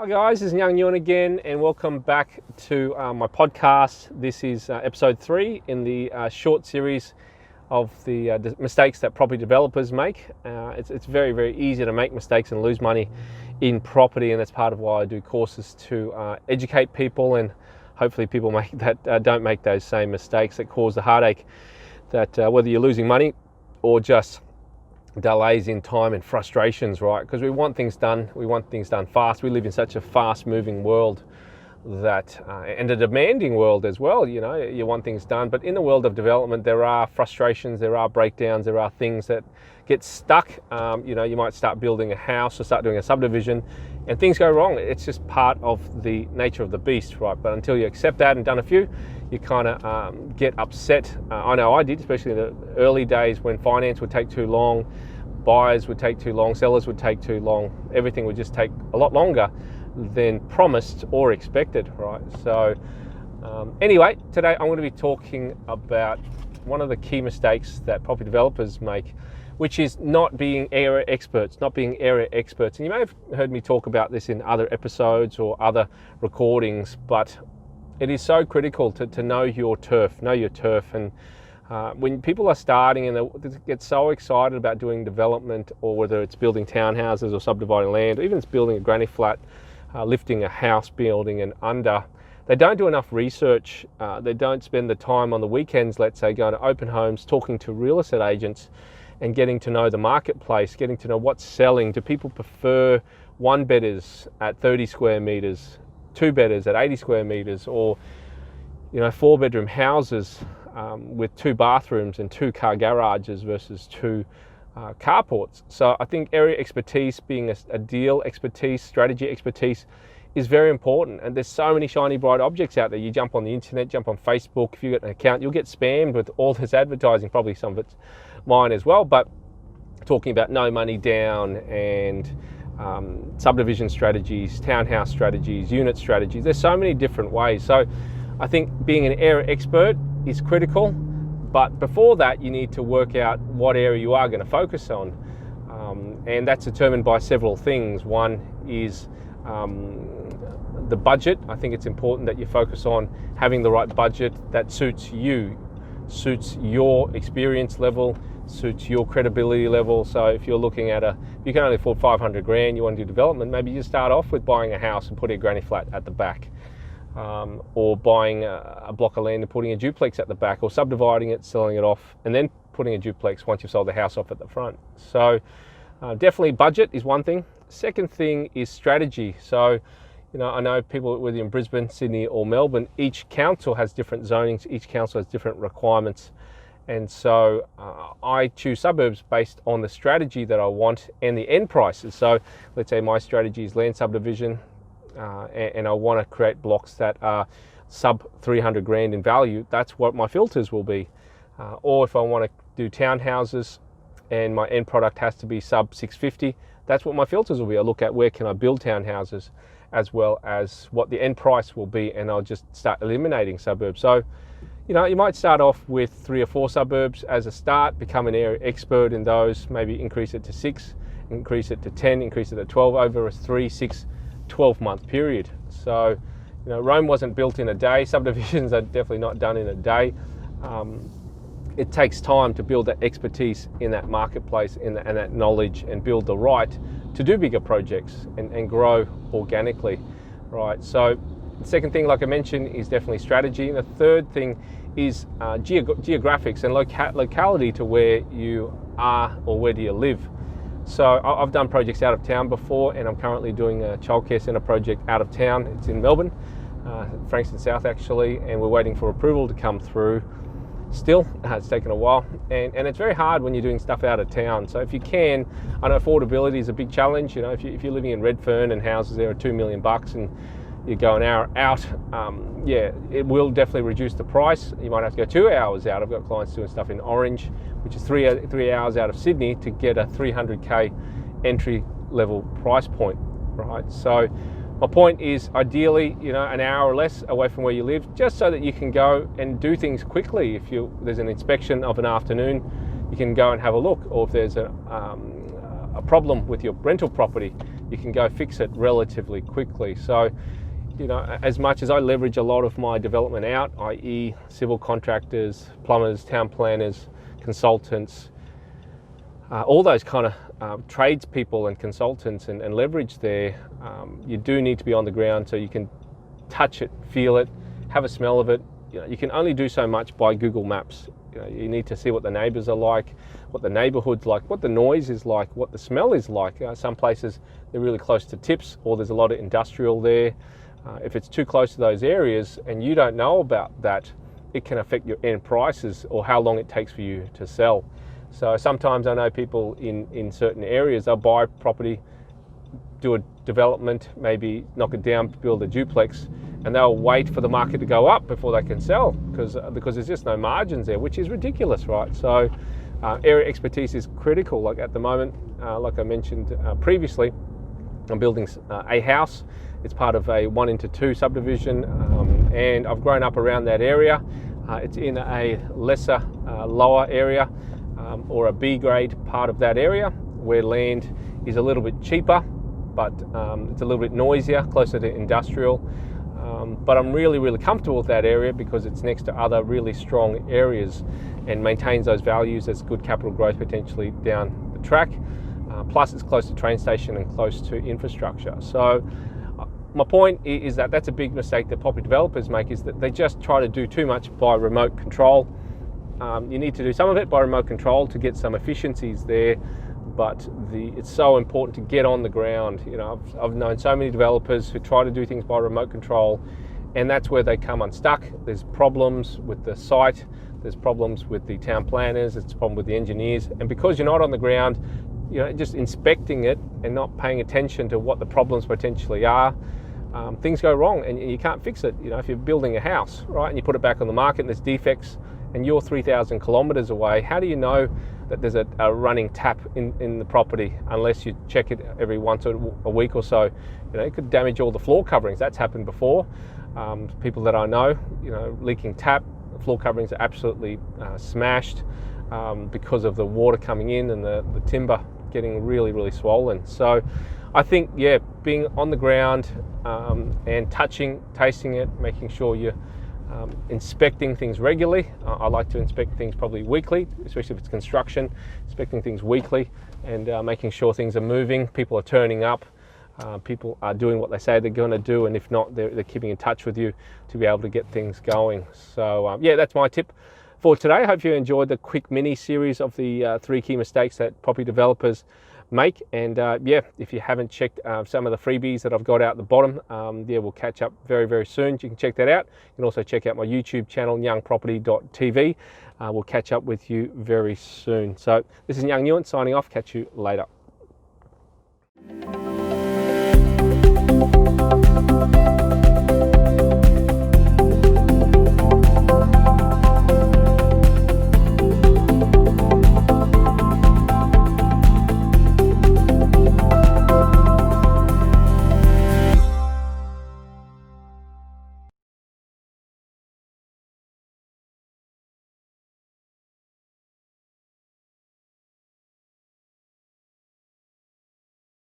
Hi guys, this is Young Ewan again, and welcome back to my podcast. This is episode 3 in the short series of the mistakes that property developers make. It's very, very easy to make mistakes and lose money in property, and that's part of why I do courses to educate people, and hopefully people don't make those same mistakes that cause the heartache, that whether you're losing money or just delays in time and frustrations, right? Because we want things done fast. We live in such a fast moving world that and a demanding world as well. You want things done, but in the world of development there are frustrations, there are breakdowns, there are things that get stuck. You might start building a house or start doing a subdivision and things go wrong. It's just part of the nature of the beast, right? But until you accept that and done a few, you kind of get upset. I know I did, especially in the early days when finance would take too long, buyers would take too long, sellers would take too long. Everything would just take a lot longer than promised or expected, right? So anyway, today I'm going to be talking about one of the key mistakes that property developers make, which is not being area experts. And you may have heard me talk about this in other episodes or other recordings, but it is so critical to know your turf. And when people are starting and they get so excited about doing development, or whether it's building townhouses or subdividing land, or even it's building a granny flat, lifting a house building and under, they don't do enough research. They don't spend the time on the weekends, let's say, going to open homes, talking to real estate agents and getting to know the marketplace, getting to know what's selling. Do people prefer one bedders at 30 square meters, two bedders at 80 square meters, or 4-bedroom houses with 2 bathrooms and 2 car garages versus 2 carports? So I think area expertise, being a deal expertise, strategy expertise, is very important. And there's so many shiny bright objects out there. You jump on the internet, jump on Facebook, if you get an account, you'll get spammed with all this advertising, probably some of it's mine as well, but talking about no money down and subdivision strategies, townhouse strategies, unit strategies. There's so many different ways. So I think being an area expert is critical, but before that you need to work out what area you are going to focus on, and that's determined by several things. One is the budget. I think it's important that you focus on having the right budget that suits you, suits your experience level, suits your credibility level. So if you're looking at you can only afford 500 grand, you want to do development, maybe you start off with buying a house and putting a granny flat at the back, or buying a block of land and putting a duplex at the back, or subdividing it, selling it off, and then putting a duplex once you've sold the house off at the front. So definitely budget is one thing. Second thing is strategy. So I know people, whether in Brisbane, Sydney or Melbourne, each council has different zonings, each council has different requirements. And so I choose suburbs based on the strategy that I want and the end prices. So let's say my strategy is land subdivision, and I want to create blocks that are sub 300 grand in value. That's what my filters will be. Or if I want to do townhouses and my end product has to be sub 650, that's what my filters will be. I look at where can I build townhouses, as well as what the end price will be, and I'll just start eliminating suburbs. So you might start off with 3 or 4 suburbs as a start, become an area expert in those, maybe increase it to 6, increase it to 10, increase it to 12 over a 3, 6, 12-month period. So Rome wasn't built in a day. Subdivisions are definitely not done in a day. It takes time to build that expertise in that marketplace and that knowledge, and build the right to do bigger projects and grow organically, right? So the second thing, like I mentioned, is definitely strategy. And the third thing is geographics and locality to where you are or where do you live. So I've done projects out of town before, and I'm currently doing a childcare centre project out of town. It's in Melbourne, Frankston South actually, and we're waiting for approval to come through. Still, it's taken a while, and it's very hard when you're doing stuff out of town. So if you can, I know affordability is a big challenge. If you're living in Redfern and houses there are $2 million and you go an hour out, it will definitely reduce the price. You might have to go 2 hours out. I've got clients doing stuff in Orange, which is 3 hours out of Sydney, to get a 300k entry level price point, right? So my point is, ideally, an hour or less away from where you live, just so that you can go and do things quickly. If there's an inspection of an afternoon, you can go and have a look, or if there's a problem with your rental property, you can go fix it relatively quickly. So, you know, as much as I leverage a lot of my development out, i.e. civil contractors, plumbers, town planners, consultants, all those kind of tradespeople and consultants and leverage there, you do need to be on the ground so you can touch it, feel it, have a smell of it. You know, you can only do so much by Google Maps. You know, you need to see what the neighbours are like, what the neighbourhood's like, what the noise is like, what the smell is like. Some places they're really close to tips, or there's a lot of industrial there. If it's too close to those areas and you don't know about that, it can affect your end prices or how long it takes for you to sell. So sometimes I know people in certain areas, they'll buy property, do a development, maybe knock it down, build a duplex, and they'll wait for the market to go up before they can sell because there's just no margins there, which is ridiculous, right? So area expertise is critical. Like at the moment, like I mentioned previously, I'm building a house. It's part of a 1:2 subdivision, and I've grown up around that area. It's in a lesser, lower area, or a B grade part of that area where land is a little bit cheaper, but it's a little bit noisier, closer to industrial. But I'm really comfortable with that area because it's next to other really strong areas and maintains those values. There's good capital growth potentially down the track. Plus it's close to train station and close to infrastructure. So my point is that that's a big mistake that property developers make, is that they just try to do too much by remote control. You need to do some of it by remote control to get some efficiencies there, but it's so important to get on the ground. You know, I've known so many developers who try to do things by remote control, and that's where they come unstuck. There's problems with the site, there's problems with the town planners, there's a problem with the engineers, and because you're not on the ground, you know, just inspecting it and not paying attention to what the problems potentially are, things go wrong and you can't fix it. You know, if you're building a house, right, and you put it back on the market and there's defects and you're 3,000 kilometers away, how do you know that there's a running tap in the property unless you check it every once a week or so? You know, it could damage all the floor coverings. That's happened before. People that I know, you know, leaking tap, floor coverings are absolutely smashed because of the water coming in and the timber getting really swollen. So I think, yeah, being on the ground and touching, tasting it, making sure you're inspecting things regularly. I like to inspect things probably weekly, especially if it's construction, inspecting things weekly and making sure things are moving, people are turning up, people are doing what they say they're going to do, and if not, they're keeping in touch with you to be able to get things going. So yeah, that's my tip for today. I hope you enjoyed the quick mini series of the 3 key mistakes that property developers make. And yeah, if you haven't checked some of the freebies that I've got out at the bottom, yeah, we'll catch up very soon. You can check that out. You can also check out my YouTube channel, youngproperty.tv. We'll catch up with you very soon. So this is Young Nguyen signing off. Catch you later.